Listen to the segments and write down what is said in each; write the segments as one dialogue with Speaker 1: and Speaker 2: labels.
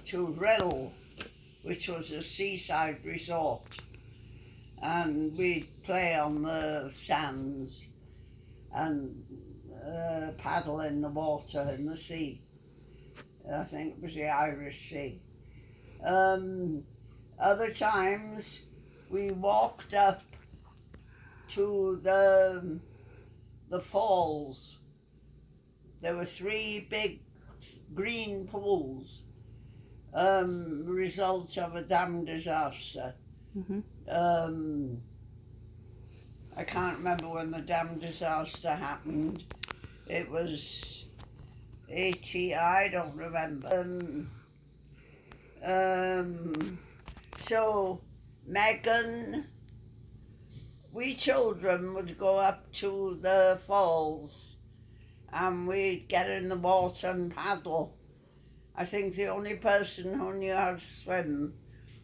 Speaker 1: to Rill, which was a seaside resort, and we'd play on the sands and paddle in the water in the sea. I think it was the Irish Sea. Other times we walked up to the falls. There were 3 big green pools, result of a dam disaster.
Speaker 2: Mm-hmm.
Speaker 1: I can't remember when the dam disaster happened. It was 80, I don't remember. So Megan, we children would go up to the falls and we'd get in the water and paddle. I think the only person who knew how to swim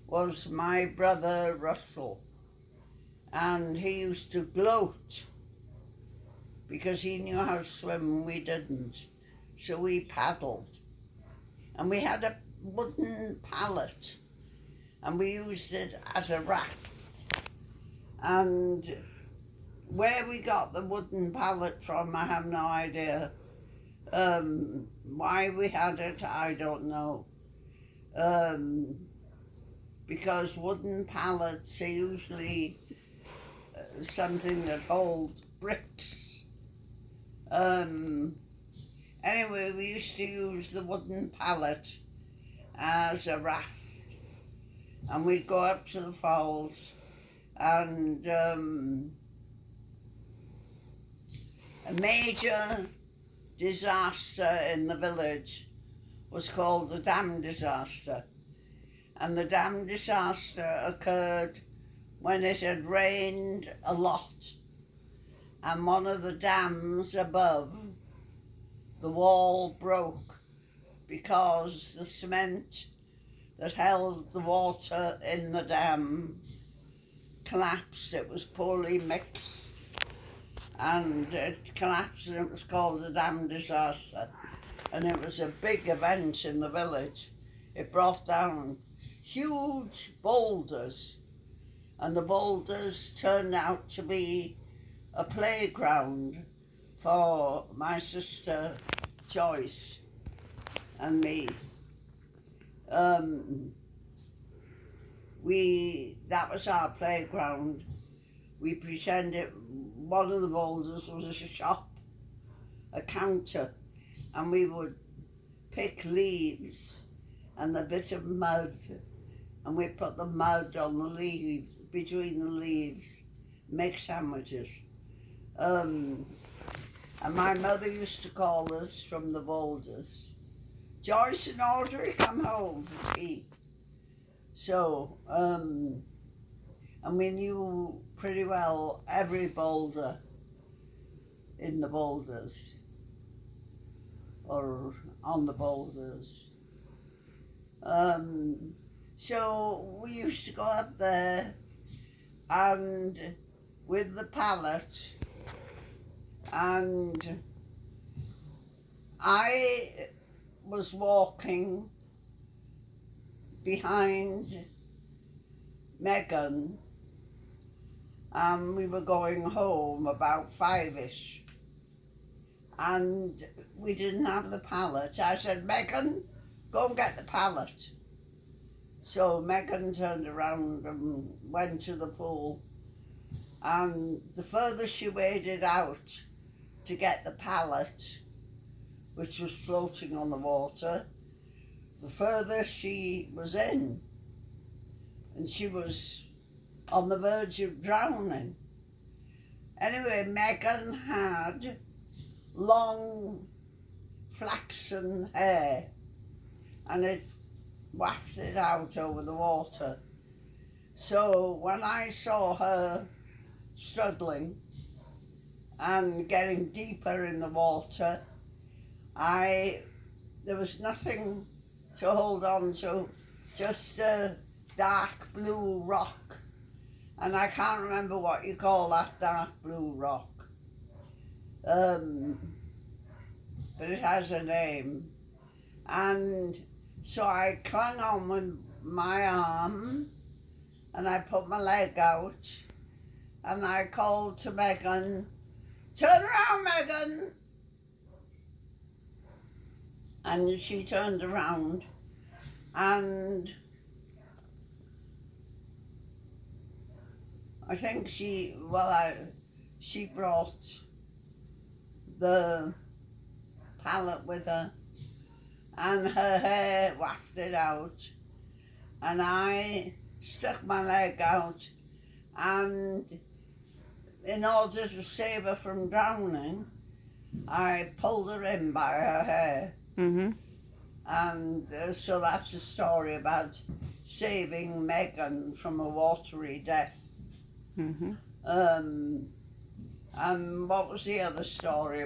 Speaker 1: was my brother Russell, and he used to gloat because he knew how to swim and we didn't. So we paddled, and we had a wooden pallet and we used it as a raft. And where we got the wooden pallet from, I have no idea. Why we had it, I don't know. Because wooden pallets are usually something that holds bricks. Anyway, we used to use the wooden pallet as a raft, and we'd go up to the falls, and a major disaster in the village was called the dam disaster. And the dam disaster occurred when it had rained a lot, and one of the dams above, the wall broke because the cement that held the water in the dam collapsed. It was poorly mixed and it collapsed, and it was called the dam disaster. And it was a big event in the village. It brought down huge boulders, and the boulders turned out to be a playground for my sister Joyce and me. That was our playground. We pretended one of the boulders was a shop, a counter, and we would pick leaves and a bit of mud, and we put the mud on the leaves, between the leaves, make sandwiches. And my mother used to call us from the boulders, Joyce and Watery, come home for tea. So, and we knew pretty well every boulder in the boulders, or on the boulders. So we used to go up there, and with the pallet, and I was walking behind Megan, and we were going home about 5ish, and we didn't have the pallet. I said, Megan, go and get the pallet. So Megan turned around and went to the pool, and the further she waded out to get the pallet, which was floating on the water, the further she was in, and she was on the verge of drowning. Anyway, Megan had long flaxen hair, and it wafted out over the water. So when I saw her struggling and getting deeper in the water, there was nothing to hold on to, just a dark blue rock. And I can't remember what you call that dark blue rock. But it has a name. And So I clung on with my arm and I put my leg out and I called to Megan, "Turn around, Megan!" And she turned around and I think she brought the pallet with her and her hair wafted out and I stuck my leg out and in order to save her from drowning I pulled her in by her hair.
Speaker 2: Mm-hmm.
Speaker 1: And so that's a story about saving Megan from a watery death.
Speaker 2: Mm-hmm.
Speaker 1: And what was the other story?